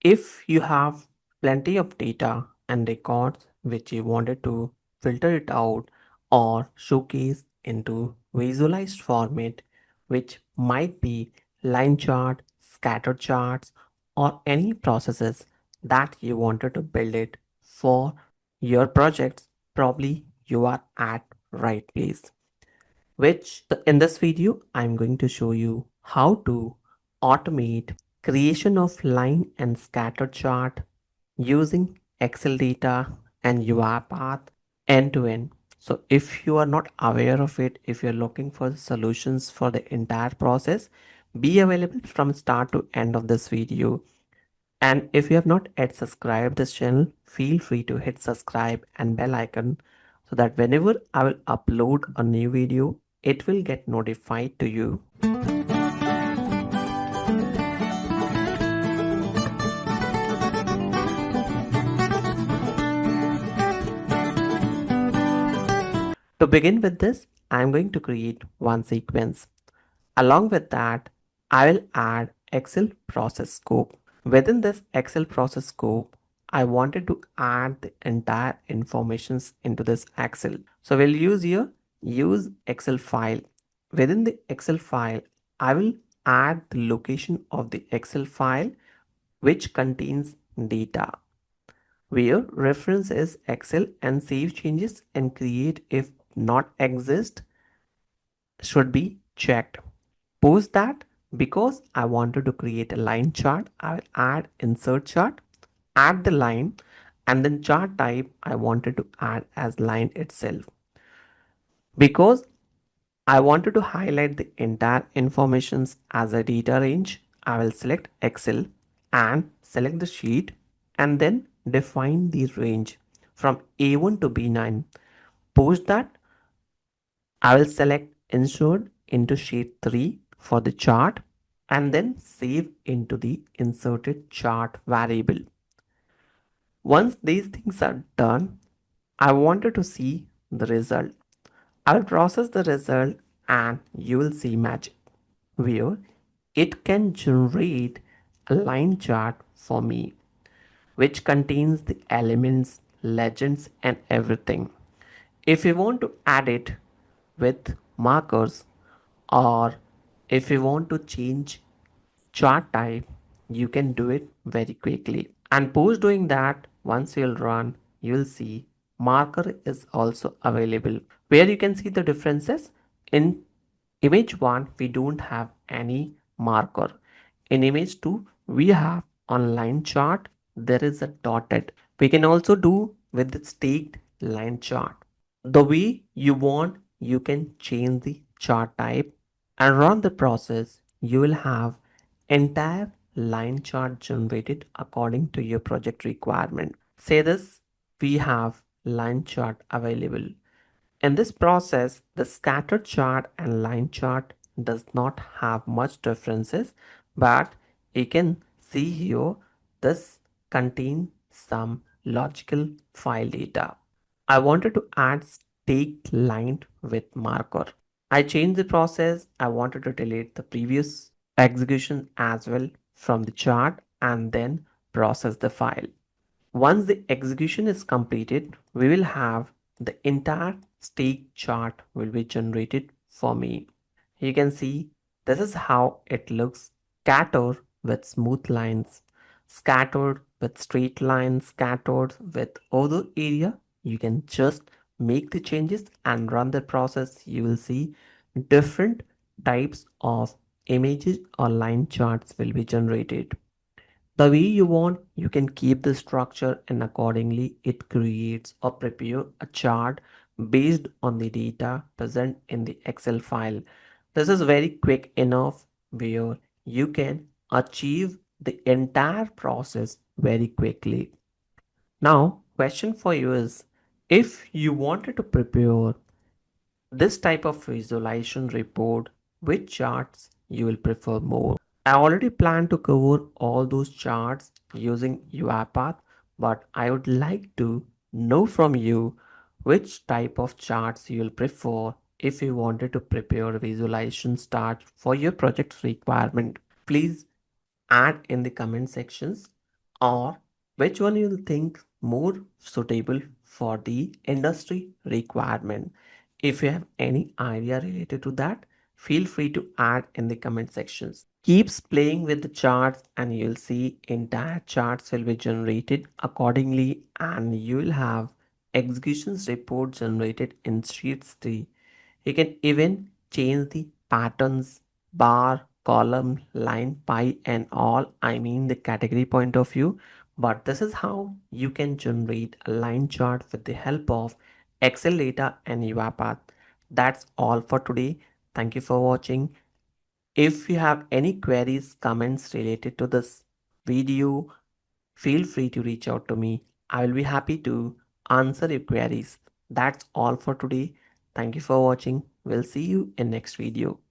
If you have plenty of data and records which you wanted to filter it out or showcase into visualized format, which might be line chart, scatter charts, or any processes that you wanted to build it for your projects, probably you are at right place. Which in this video, I'm going to show you how to automate creation of line and scatter chart using Excel data and UiPath end to end. So if you are not aware of it, if you're looking for solutions for the entire process, be available from start to end of this video. And if you have not yet subscribed this channel, feel free to hit subscribe and bell icon so that whenever I will upload a new video, it will get notified to you. To begin with this, I am going to create one sequence. Along with that, I will add Excel Process Scope. Within this Excel Process Scope, I wanted to add the entire informations into this Excel. So we'll use Excel file. Within the Excel file, I will add the location of the Excel file which contains data, where reference is Excel, and save changes and create if not exist should be checked. Post that, because I wanted to create a line chart, I will add insert chart, add the line, and then chart type I wanted to add as line itself. Because I wanted to highlight the entire informations as a data range, I will select Excel and select the sheet and then define the range from A1 to B9. Post that, I will select insert into sheet 3 for the chart and then save into the inserted chart variable. Once these things are done, I wanted to see the result. I'll process the result and you will see magic, where it can generate a line chart for me which contains the elements, legends, and everything. If you want to add it with markers, or if you want to change chart type, you can do it very quickly. And post doing that, once you'll run, you'll see marker is also available, where you can see the differences. In image 1, we don't have any marker. In image 2, we have on line chart, there is a dotted. We can also do with the staked line chart. The way you want, you can change the chart type and run the process. You will have entire line chart generated according to your project requirement. Say this, we have line chart available. In this process, the scatter chart and line chart does not have much differences, but you can see here this contains some logical file data. I wanted to add staked line with marker. I changed the process. I wanted to delete the previous execution as well from the chart and then process the file. Once the execution is completed, we will have the entire stake chart will be generated for me. You can see this is how it looks: scattered with smooth lines, scattered with straight lines, scattered with other area. You can just make the changes and run the process. You will see different types of images or line charts will be generated. The way you want, you can keep the structure, and accordingly it creates or prepare a chart based on the data present in the Excel file. This is very quick enough where you can achieve the entire process very quickly. Now, question for you is, if you wanted to prepare this type of visualization report, which charts you will prefer more? I already plan to cover all those charts using UiPath, but I would like to know from you which type of charts you will prefer if you wanted to prepare a visualization chart for your project's requirement. Please add in the comment sections or which one you think more suitable for the industry requirement. If you have any idea related to that, feel free to add in the comment sections. Keeps playing with the charts and you'll see entire charts will be generated accordingly, and you will have executions report generated in sheets 3. You can even change the patterns, bar, column, line, pie, and all. I mean the category point of view. But this is how you can generate a line chart with the help of Excel data and UiPath. That's all for today. Thank you for watching. If you have any queries, comments related to this video, feel free to reach out to me. I will be happy to answer your queries. That's all for today. Thank you for watching. We'll see you in next video.